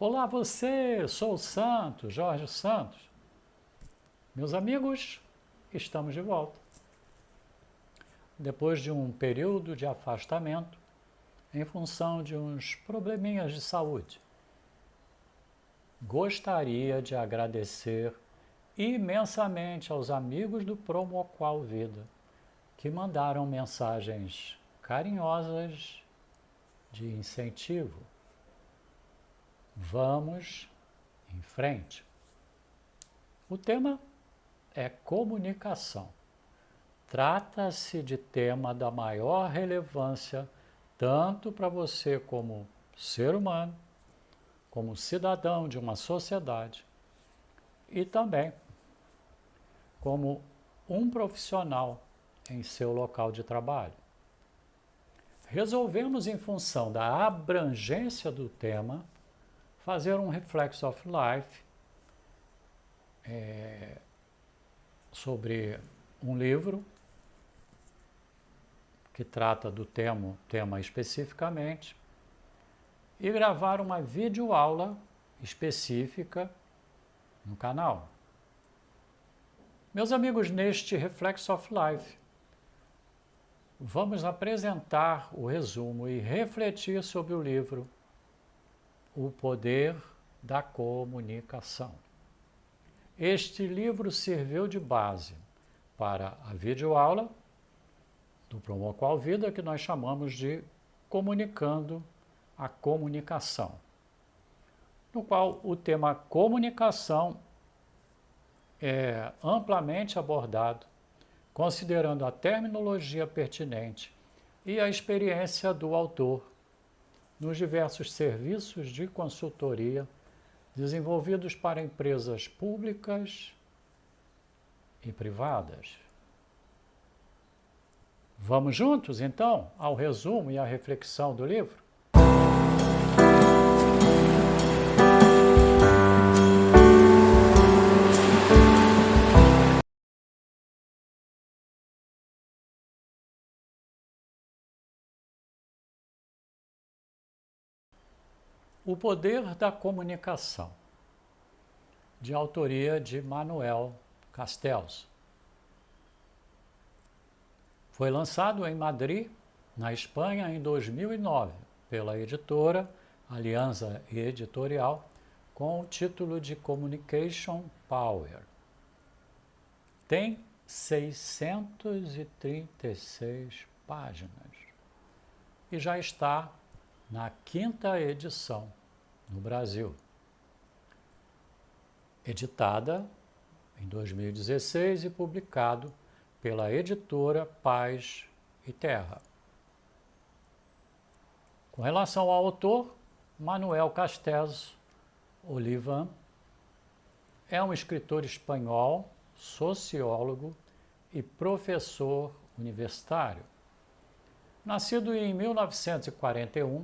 Olá você, sou o Santos, Jorge Santos. Meus amigos, estamos de volta. Depois de um período de afastamento, em função de uns probleminhas de saúde, gostaria de agradecer imensamente aos amigos do Promoqual Vida, que mandaram mensagens carinhosas de incentivo. Vamos em frente. O tema é comunicação. Trata-se de tema da maior relevância tanto para você como ser humano, como cidadão de uma sociedade e também como um profissional em seu local de trabalho. Resolvemos, em função da abrangência do tema, fazer um Reflex of Life sobre um livro que trata do tema especificamente e gravar uma videoaula específica no canal. Meus amigos, neste Reflex of Life, vamos apresentar o resumo e refletir sobre o livro O Poder da Comunicação. Este livro serviu de base para a videoaula do Promoqual Vida, que nós chamamos de Comunicando a Comunicação, no qual o tema comunicação é amplamente abordado, considerando a terminologia pertinente e a experiência do autor nos diversos serviços de consultoria desenvolvidos para empresas públicas e privadas. Vamos juntos, então, ao resumo e à reflexão do livro? O Poder da Comunicação, de autoria de Manuel Castells. Foi lançado em Madrid, na Espanha, em 2009, pela editora Aliança Editorial, com o título de Communication Power. Tem 636 páginas e já está na 5ª edição no Brasil. Editada em 2016 e publicado pela editora Paz e Terra. Com relação ao autor, Manuel Castells Olivan é um escritor espanhol, sociólogo e professor universitário. Nascido em 1941,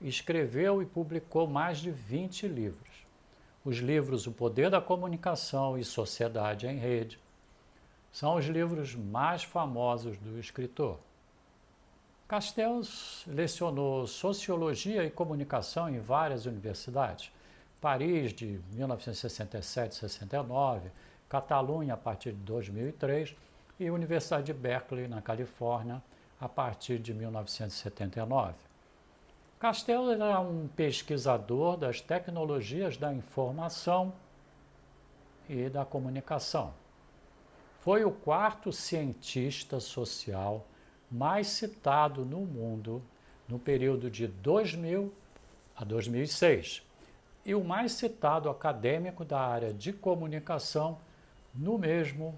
escreveu e publicou mais de 20 livros. Os livros O Poder da Comunicação e Sociedade em Rede são os livros mais famosos do escritor. Castells lecionou Sociologia e Comunicação em várias universidades. Paris, de 1967 a 69, Catalunha, a partir de 2003, e Universidade de Berkeley, na Califórnia, a partir de 1979. Castells era um pesquisador das tecnologias da informação e da comunicação. Foi o 4º cientista social mais citado no mundo no período de 2000 a 2006 e o mais citado acadêmico da área de comunicação no mesmo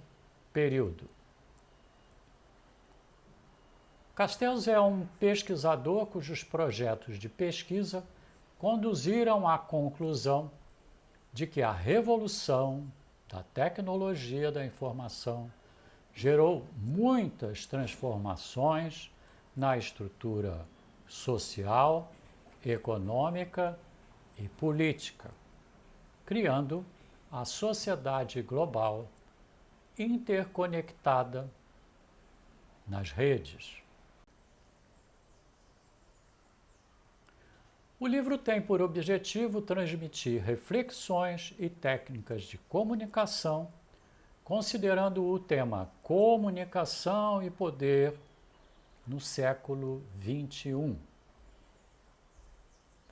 período. Castells é um pesquisador cujos projetos de pesquisa conduziram à conclusão de que a revolução da tecnologia da informação gerou muitas transformações na estrutura social, econômica e política, criando a sociedade global interconectada nas redes. O livro tem por objetivo transmitir reflexões e técnicas de comunicação, considerando o tema comunicação e poder no século XXI,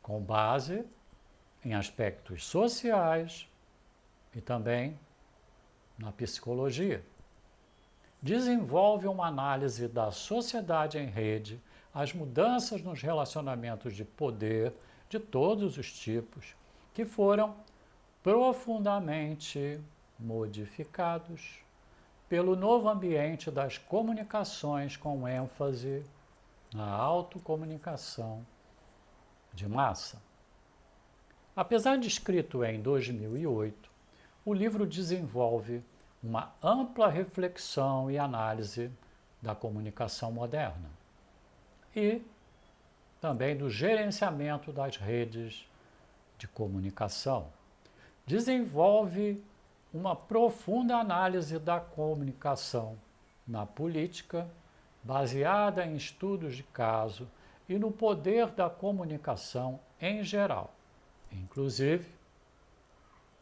com base em aspectos sociais e também na psicologia. Desenvolve uma análise da sociedade em rede, as mudanças nos relacionamentos de poder de todos os tipos, que foram profundamente modificados pelo novo ambiente das comunicações, com ênfase na autocomunicação de massa. Apesar de escrito em 2008, o livro desenvolve uma ampla reflexão e análise da comunicação moderna e também do gerenciamento das redes de comunicação. Desenvolve uma profunda análise da comunicação na política, baseada em estudos de caso e no poder da comunicação em geral, inclusive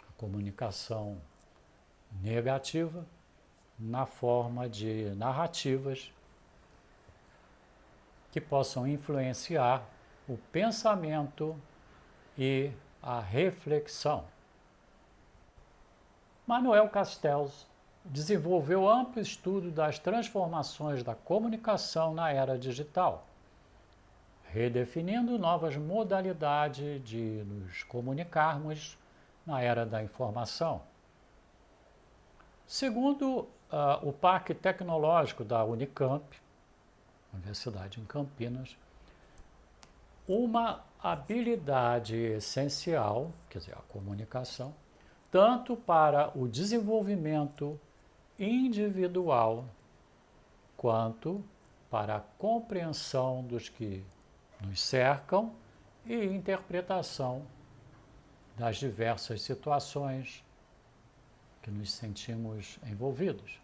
a comunicação negativa na forma de narrativas que possam influenciar o pensamento e a reflexão. Manuel Castells desenvolveu amplo estudo das transformações da comunicação na era digital, redefinindo novas modalidades de nos comunicarmos na era da informação. Segundo o Parque Tecnológico da Unicamp, Universidade em Campinas, uma habilidade essencial, quer dizer, a comunicação, tanto para o desenvolvimento individual quanto para a compreensão dos que nos cercam e interpretação das diversas situações que nos sentimos envolvidos.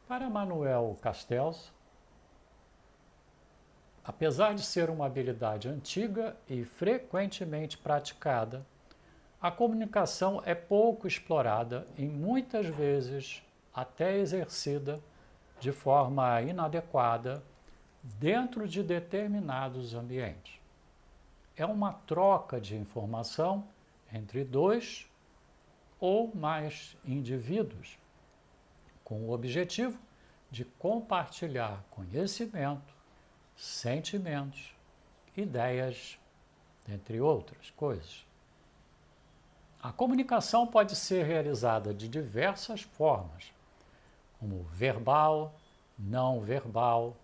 Para Manuel Castells, apesar de ser uma habilidade antiga e frequentemente praticada, a comunicação é pouco explorada e muitas vezes até exercida de forma inadequada dentro de determinados ambientes. É uma troca de informação entre dois ou mais indivíduos, com o objetivo de compartilhar conhecimento, sentimentos, ideias, entre outras coisas. A comunicação pode ser realizada de diversas formas, como verbal, não verbal,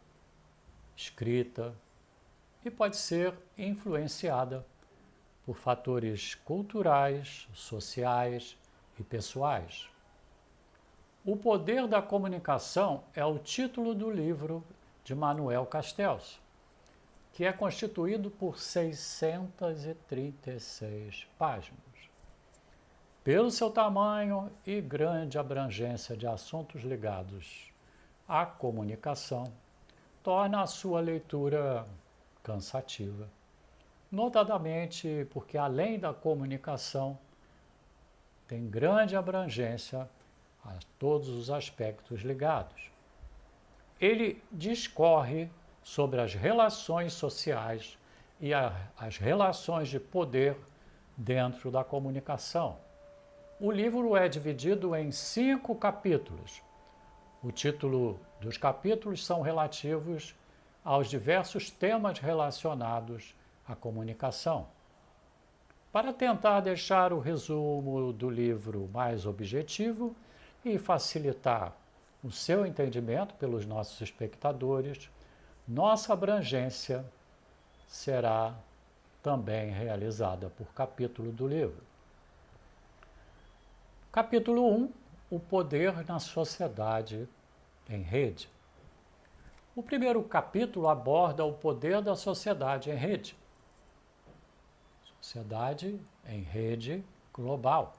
escrita, e pode ser influenciada por fatores culturais, sociais e pessoais. O Poder da Comunicação é o título do livro de Manuel Castells, que é constituído por 636 páginas. Pelo seu tamanho e grande abrangência de assuntos ligados à comunicação, torna a sua leitura cansativa, notadamente porque, além da comunicação, tem grande abrangência a todos os aspectos ligados. Ele discorre sobre as relações sociais e as relações de poder dentro da comunicação. O livro é dividido em 5 capítulos. O título dos capítulos são relativos aos diversos temas relacionados à comunicação. Para tentar deixar o resumo do livro mais objetivo e facilitar o seu entendimento pelos nossos espectadores, nossa abrangência será também realizada por capítulo do livro. Capítulo 1, o poder na sociedade em rede. O primeiro capítulo aborda o poder da sociedade em rede. Sociedade em rede global.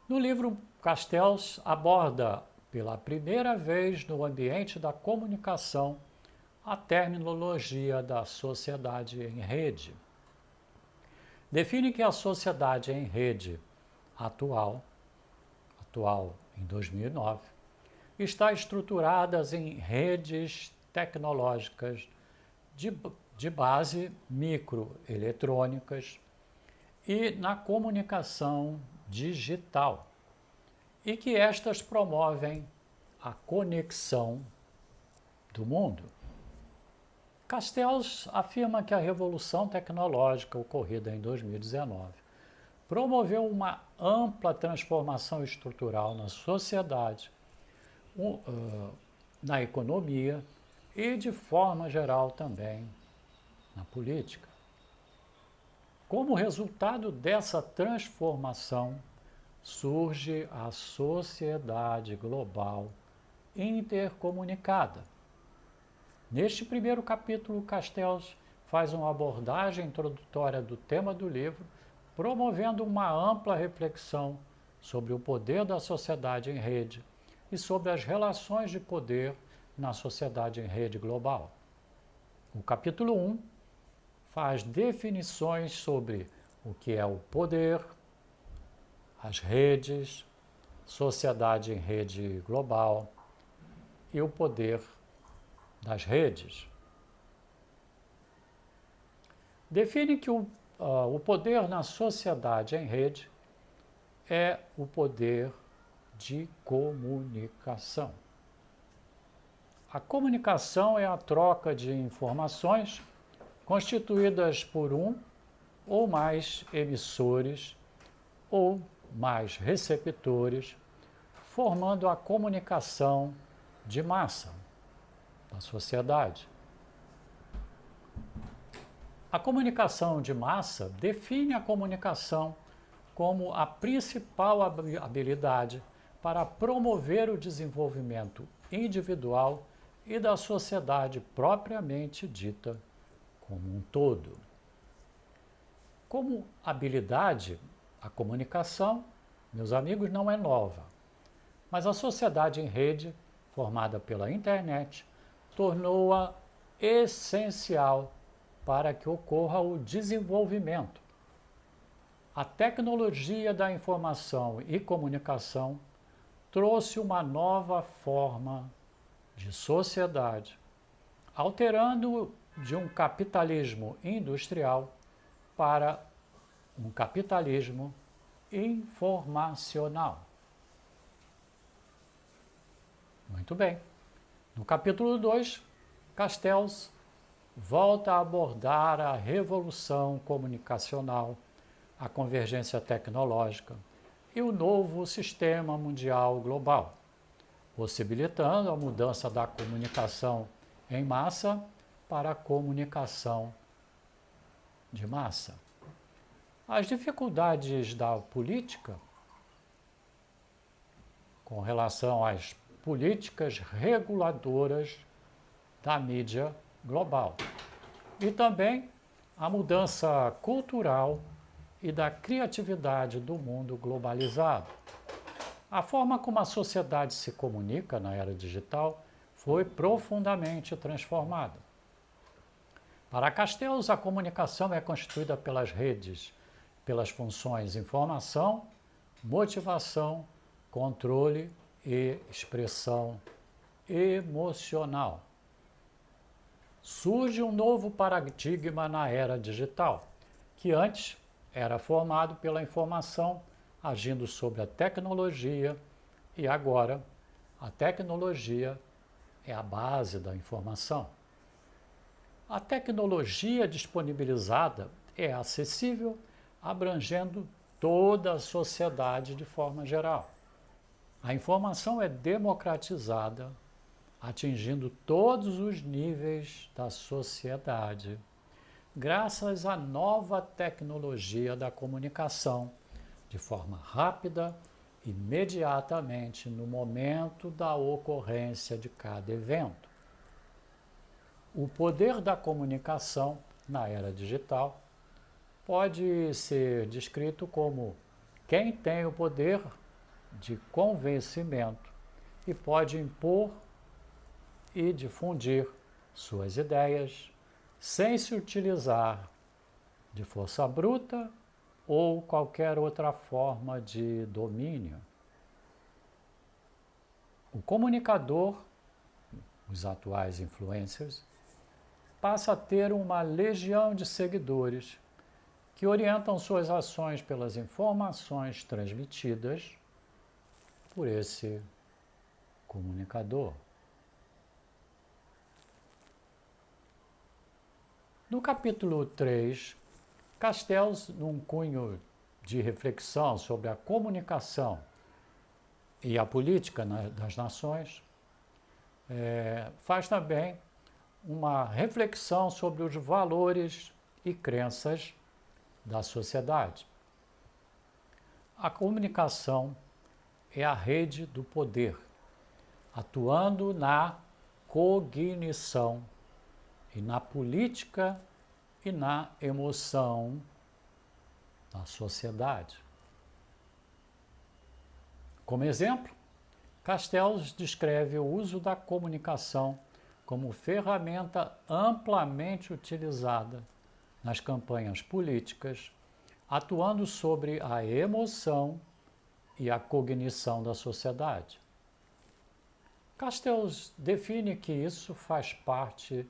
No livro, Castells aborda pela primeira vez no ambiente da comunicação a terminologia da sociedade em rede. define que a sociedade em rede atual em 2009, está estruturada em redes tecnológicas de base microeletrônicas e na comunicação digital, e que estas promovem a conexão do mundo. Castells afirma que a revolução tecnológica ocorrida em 2019 promoveu uma ampla transformação estrutural na sociedade, na economia e, de forma geral, também na política. Como resultado dessa transformação, surge a sociedade global intercomunicada. Neste primeiro capítulo, Castells faz uma abordagem introdutória do tema do livro, promovendo uma ampla reflexão sobre o poder da sociedade em rede e sobre as relações de poder na sociedade em rede global. O capítulo 1 faz definições sobre o que é o poder, as redes, sociedade em rede global e o poder das redes. Define que o poder na sociedade em rede é o poder de comunicação. A comunicação é a troca de informações constituídas por um ou mais emissores ou mais receptores, formando a comunicação de massa da sociedade. A comunicação de massa define a comunicação como a principal habilidade para promover o desenvolvimento individual e da sociedade propriamente dita como um todo. Como habilidade, a comunicação, meus amigos, não é nova, mas a sociedade em rede, formada pela internet, tornou-a essencial para que ocorra o desenvolvimento. A tecnologia da informação e comunicação trouxe uma nova forma de sociedade, alterando de um capitalismo industrial para um capitalismo informacional. Muito bem. No capítulo 2, Castells volta a abordar a revolução comunicacional, a convergência tecnológica e o novo sistema mundial global, possibilitando a mudança da comunicação em massa para a comunicação de massa. As dificuldades da política com relação às políticas reguladoras da mídia global e também a mudança cultural e da criatividade do mundo globalizado. A forma como a sociedade se comunica na era digital foi profundamente transformada. Para Castells, a comunicação é constituída pelas redes, pelas funções informação, motivação, controle e expressão emocional. Surge um novo paradigma na era digital, que antes era formado pela informação agindo sobre a tecnologia e agora a tecnologia é a base da informação. A tecnologia disponibilizada é acessível, abrangendo toda a sociedade de forma geral. A informação é democratizada, atingindo todos os níveis da sociedade, graças à nova tecnologia da comunicação, de forma rápida, imediatamente no momento da ocorrência de cada evento. O poder da comunicação na era digital pode ser descrito como quem tem o poder de convencimento e pode impor e difundir suas ideias sem se utilizar de força bruta ou qualquer outra forma de domínio. O comunicador, os atuais influencers, passa a ter uma legião de seguidores que orientam suas ações pelas informações transmitidas por esse comunicador. No capítulo 3, Castells, num cunho de reflexão sobre a comunicação e a política das nações, faz também uma reflexão sobre os valores e crenças da sociedade. A comunicação é a rede do poder, atuando na cognição e na política e na emoção da sociedade. Como exemplo, Castells descreve o uso da comunicação como ferramenta amplamente utilizada nas campanhas políticas, atuando sobre a emoção e a cognição da sociedade. Castells define que isso faz parte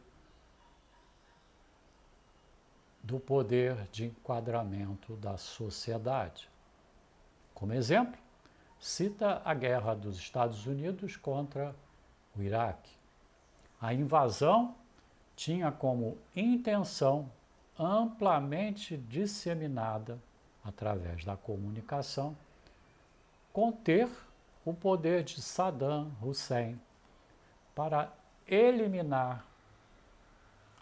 do poder de enquadramento da sociedade. Como exemplo, cita a guerra dos Estados Unidos contra o Iraque. A invasão tinha como intenção amplamente disseminada através da comunicação conter o poder de Saddam Hussein para eliminar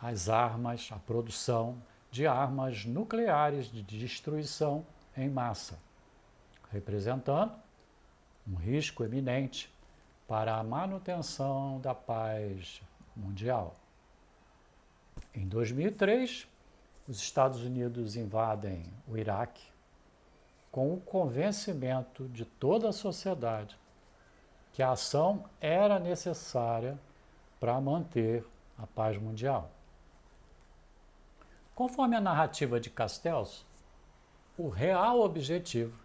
as armas, a produção de armas nucleares de destruição em massa, representando um risco eminente para a manutenção da paz mundial. Em 2003, os Estados Unidos invadem o Iraque com o convencimento de toda a sociedade que a ação era necessária para manter a paz mundial. Conforme a narrativa de Castells, o real objetivo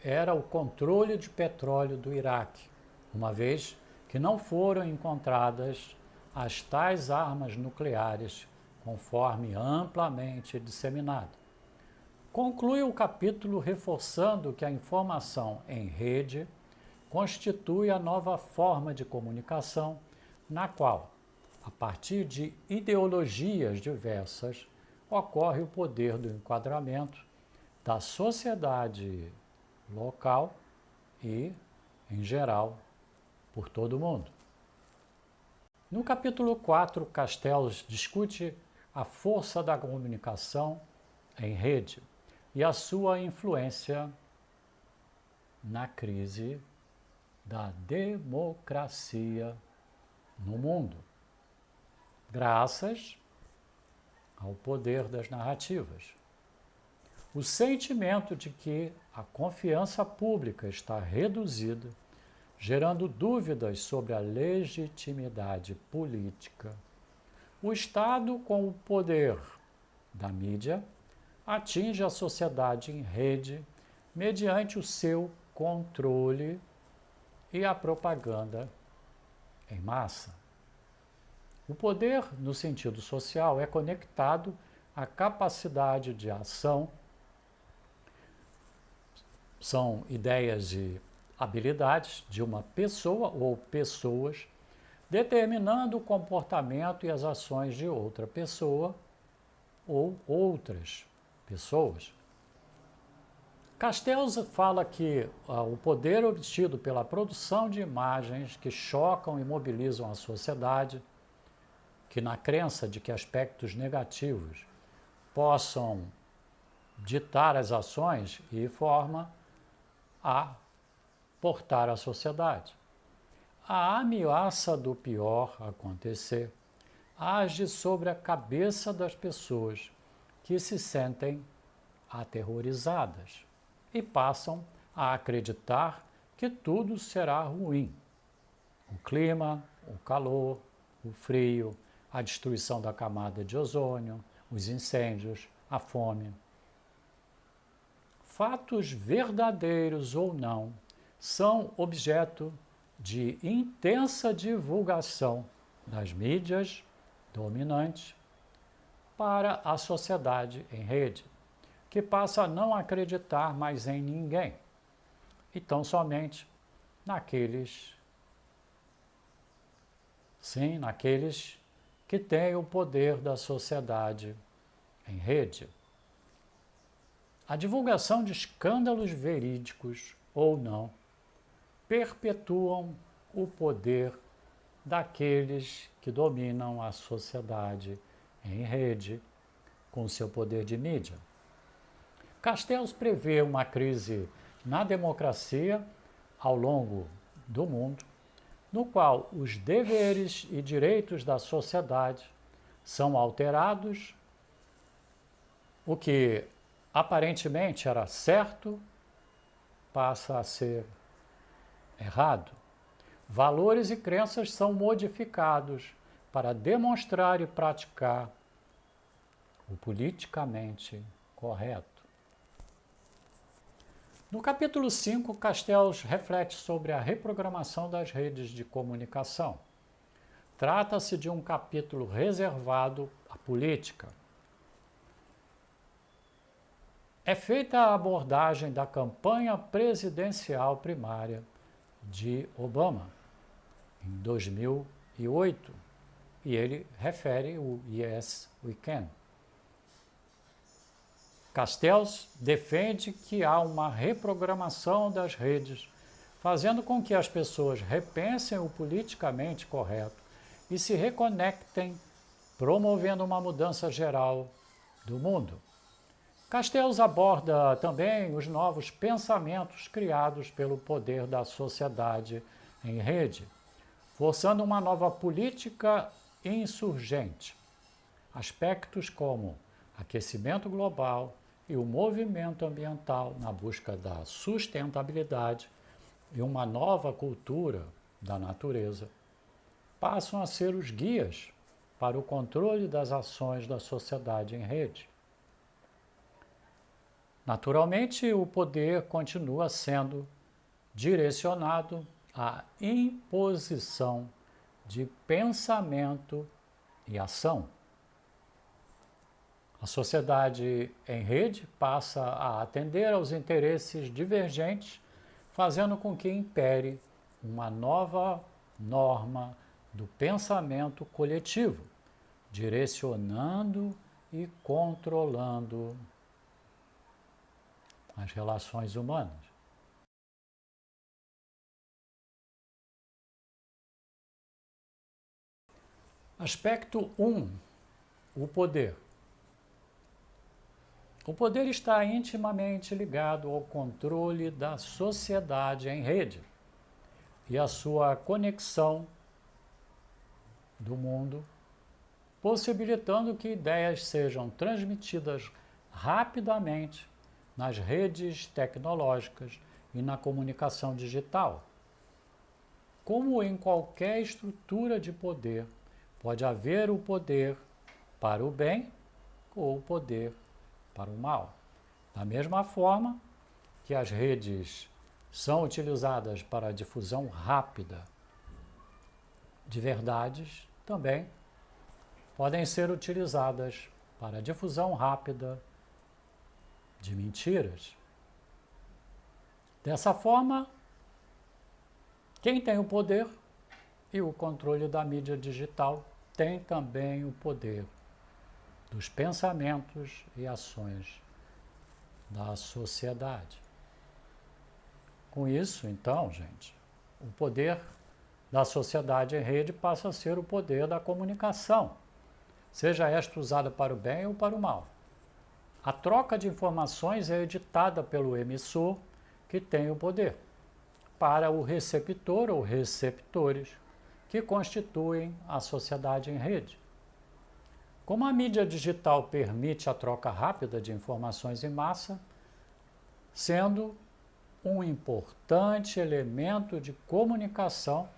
era o controle de petróleo do Iraque, uma vez que não foram encontradas as tais armas nucleares, conforme amplamente disseminado. Conclui o capítulo reforçando que a informação em rede constitui a nova forma de comunicação, na qual, a partir de ideologias diversas, ocorre o poder do enquadramento da sociedade local e, em geral, por todo o mundo. No capítulo 4, Castells discute a força da comunicação em rede e a sua influência na crise da democracia no mundo, graças ao poder das narrativas. O sentimento de que a confiança pública está reduzida, gerando dúvidas sobre a legitimidade política. O Estado, com o poder da mídia, atinge a sociedade em rede mediante o seu controle e a propaganda em massa. O poder, no sentido social, é conectado à capacidade de ação. São ideias e habilidades de uma pessoa ou pessoas, determinando o comportamento e as ações de outra pessoa ou outras pessoas. Castells fala que o poder obtido pela produção de imagens que chocam e mobilizam a sociedade, que na crença de que aspectos negativos possam ditar as ações e forma a portar a sociedade. A ameaça do pior acontecer age sobre a cabeça das pessoas que se sentem aterrorizadas e passam a acreditar que tudo será ruim. O clima, o calor, o frio, a destruição da camada de ozônio, os incêndios, a fome. fatos verdadeiros ou não, são objeto de intensa divulgação nas mídias dominantes para a sociedade em rede, que passa a não acreditar mais em ninguém, e tão somente naqueles que têm o poder da sociedade em rede. A divulgação de escândalos verídicos ou não perpetuam o poder daqueles que dominam a sociedade em rede com seu poder de mídia. Castells prevê uma crise na democracia ao longo do mundo, no qual os deveres e direitos da sociedade são alterados, o que aparentemente era certo passa a ser errado. Valores e crenças são modificados para demonstrar e praticar o politicamente correto. No capítulo 5, Castells reflete sobre a reprogramação das redes de comunicação. Trata-se de um capítulo reservado à política. É feita a abordagem da campanha presidencial primária de Obama, em 2008, e ele refere o Yes, We Can. Castells defende que há uma reprogramação das redes, fazendo com que as pessoas repensem o politicamente correto e se reconectem, promovendo uma mudança geral do mundo. Castells aborda também os novos pensamentos criados pelo poder da sociedade em rede, forçando uma nova política insurgente. Aspectos como aquecimento global e o movimento ambiental na busca da sustentabilidade e uma nova cultura da natureza passam a ser os guias para o controle das ações da sociedade em rede. Naturalmente, o poder continua sendo direcionado à imposição de pensamento e ação. A sociedade em rede passa a atender aos interesses divergentes, fazendo com que impere uma nova norma do pensamento coletivo, direcionando e controlando as relações humanas. Aspecto 1. O poder. O poder está intimamente ligado ao controle da sociedade em rede e à sua conexão do mundo, possibilitando que ideias sejam transmitidas rapidamente nas redes tecnológicas e na comunicação digital. Como em qualquer estrutura de poder, pode haver o poder para o bem ou o poder para o mal. Da mesma forma que as redes são utilizadas para a difusão rápida de verdades, também podem ser utilizadas para a difusão rápida de mentiras. Dessa forma, quem tem o poder e o controle da mídia digital tem também o poder dos pensamentos e ações da sociedade. Com isso, então, gente, o poder da sociedade em rede passa a ser o poder da comunicação, seja esta usada para o bem ou para o mal. A troca de informações é editada pelo emissor, que tem o poder, para o receptor ou receptores, que constituem a sociedade em rede. Como a mídia digital permite a troca rápida de informações em massa, sendo um importante elemento de comunicação,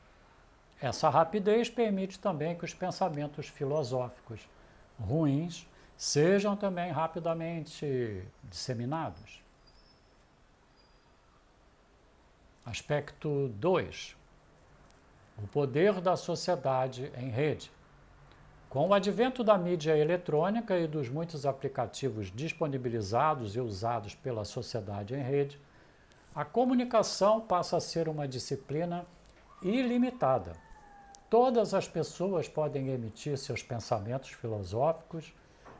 essa rapidez permite também que os pensamentos filosóficos ruins sejam também rapidamente disseminados. Aspecto 2. O poder da sociedade em rede. Com o advento da mídia eletrônica e dos muitos aplicativos disponibilizados e usados pela sociedade em rede, a comunicação passa a ser uma disciplina ilimitada. Todas as pessoas podem emitir seus pensamentos filosóficos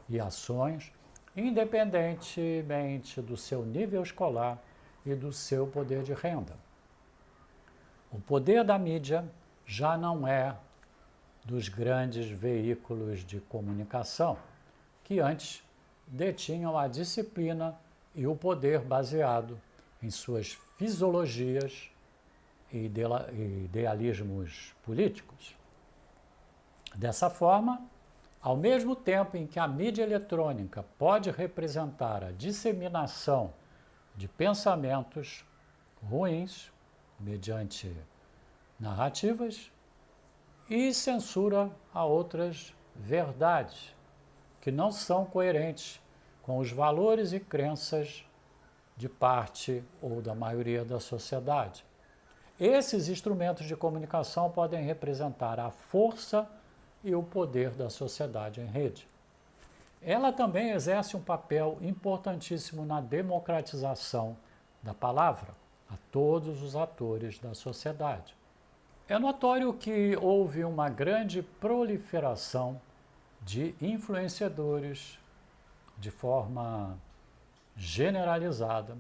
e ações, independentemente do seu nível escolar e do seu poder de renda. O poder da mídia já não é dos grandes veículos de comunicação, que antes detinham a disciplina e o poder baseado em suas fisiologias e idealismos políticos. Dessa forma, ao mesmo tempo em que a mídia eletrônica pode representar a disseminação de pensamentos ruins mediante narrativas e censura a outras verdades que não são coerentes com os valores e crenças de parte ou da maioria da sociedade. Esses instrumentos de comunicação podem representar a força e o poder da sociedade em rede. Ela também exerce um papel importantíssimo na democratização da palavra a todos os atores da sociedade. É notório que houve uma grande proliferação de influenciadores de forma generalizada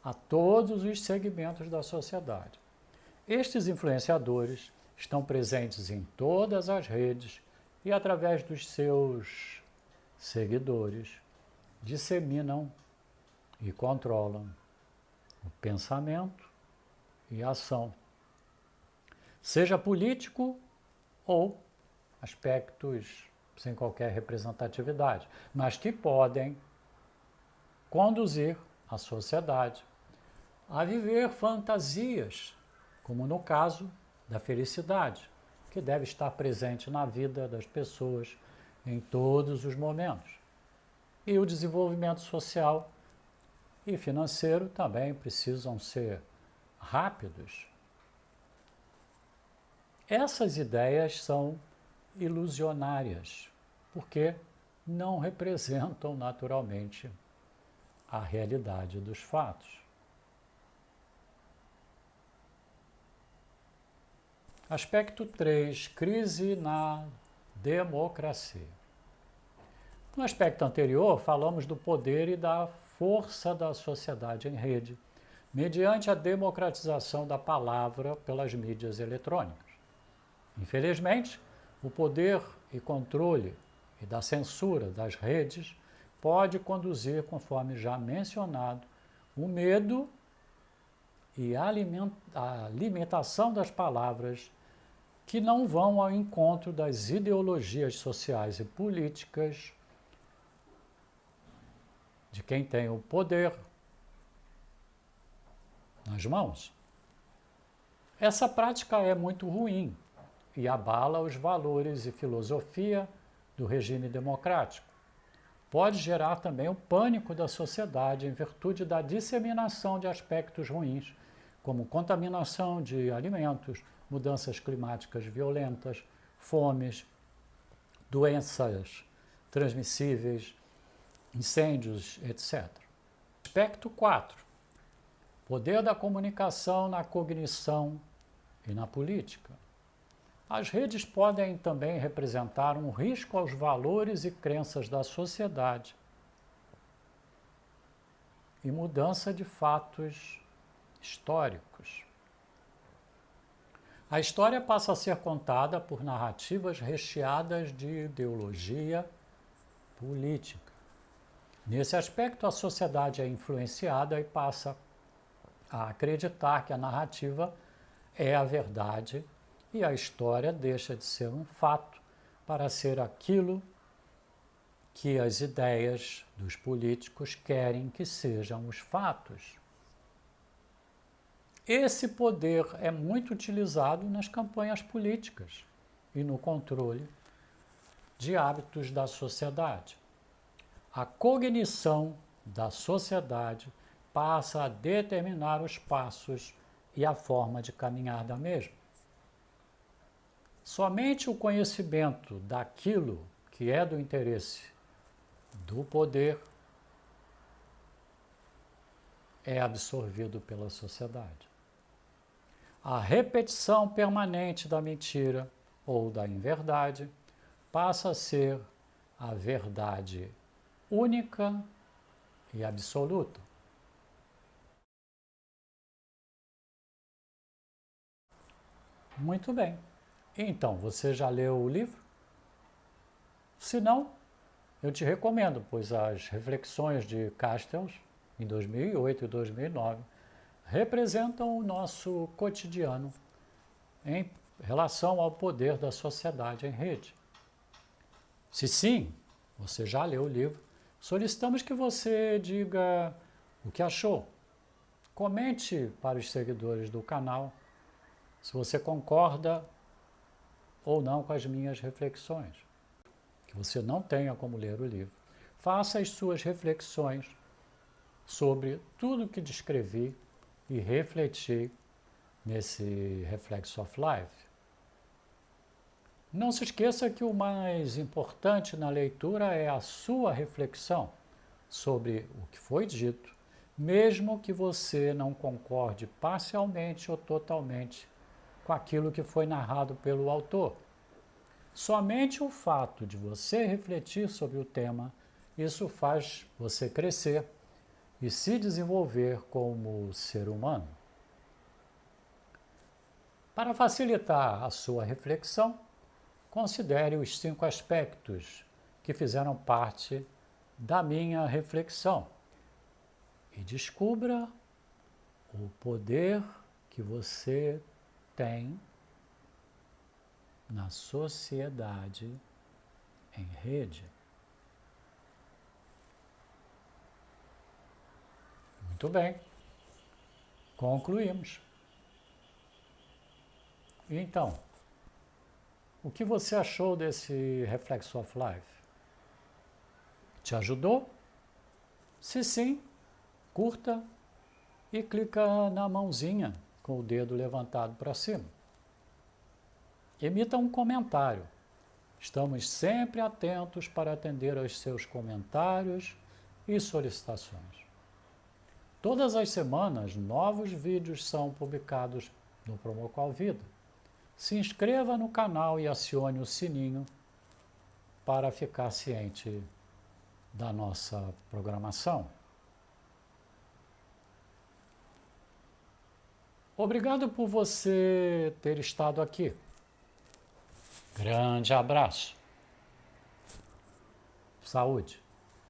a todos os segmentos da sociedade. Estes influenciadores estão presentes em todas as redes e, através dos seus seguidores, disseminam e controlam o pensamento e a ação, seja político ou aspectos sem qualquer representatividade, mas que podem conduzir a sociedade a viver fantasias, como no caso da felicidade, que deve estar presente na vida das pessoas em todos os momentos. E o desenvolvimento social e financeiro também precisam ser rápidos. Essas ideias são ilusionárias, porque não representam naturalmente a realidade dos fatos. Aspecto 3. Crise na democracia. No aspecto anterior, falamos do poder e da força da sociedade em rede, mediante a democratização da palavra pelas mídias eletrônicas. Infelizmente, o poder e controle e da censura das redes pode conduzir, conforme já mencionado, o medo e a limitação das palavras que não vão ao encontro das ideologias sociais e políticas de quem tem o poder nas mãos. Essa prática é muito ruim e abala os valores e filosofia do regime democrático. Pode gerar também o pânico da sociedade em virtude da disseminação de aspectos ruins, como contaminação de alimentos, mudanças climáticas violentas, fomes, doenças transmissíveis, incêndios, etc. Aspecto 4. Poder da comunicação na cognição e na política. As redes podem também representar um risco aos valores e crenças da sociedade e mudança de fatos históricos. A história passa a ser contada por narrativas recheadas de ideologia política. Nesse aspecto, a sociedade é influenciada e passa a acreditar que a narrativa é a verdade e a história deixa de ser um fato para ser aquilo que as ideias dos políticos querem que sejam os fatos. Esse poder é muito utilizado nas campanhas políticas e no controle de hábitos da sociedade. A cognição da sociedade passa a determinar os passos e a forma de caminhar da mesma. Somente o conhecimento daquilo que é do interesse do poder é absorvido pela sociedade. A repetição permanente da mentira ou da inverdade passa a ser a verdade única e absoluta. Muito bem. Então, você já leu o livro? Se não, eu te recomendo, pois as reflexões de Castells, em 2008 e 2009, representam o nosso cotidiano em relação ao poder da sociedade em rede. Se sim, você já leu o livro, solicitamos que você diga o que achou. Comente para os seguidores do canal se você concorda ou não com as minhas reflexões. Que você não tenha como ler o livro. Faça as suas reflexões sobre tudo que descrevi e refleti nesse Reflex of Life. Não se esqueça que o mais importante na leitura é a sua reflexão sobre o que foi dito, mesmo que você não concorde parcialmente ou totalmente com aquilo que foi narrado pelo autor. Somente o fato de você refletir sobre o tema, isso faz você crescer e se desenvolver como ser humano. Para facilitar a sua reflexão, considere os 5 aspectos que fizeram parte da minha reflexão e descubra o poder que você tem na sociedade em rede. Muito bem, concluímos. Então, o que você achou desse Reflex of Life? Te ajudou? Se sim, curta e clica na mãozinha com o dedo levantado para cima. Emita um comentário. Estamos sempre atentos para atender aos seus comentários e solicitações. Todas as semanas, novos vídeos são publicados no Promoqual Vida. Se inscreva no canal e acione o sininho para ficar ciente da nossa programação. Obrigado por você ter estado aqui. Grande abraço. Saúde.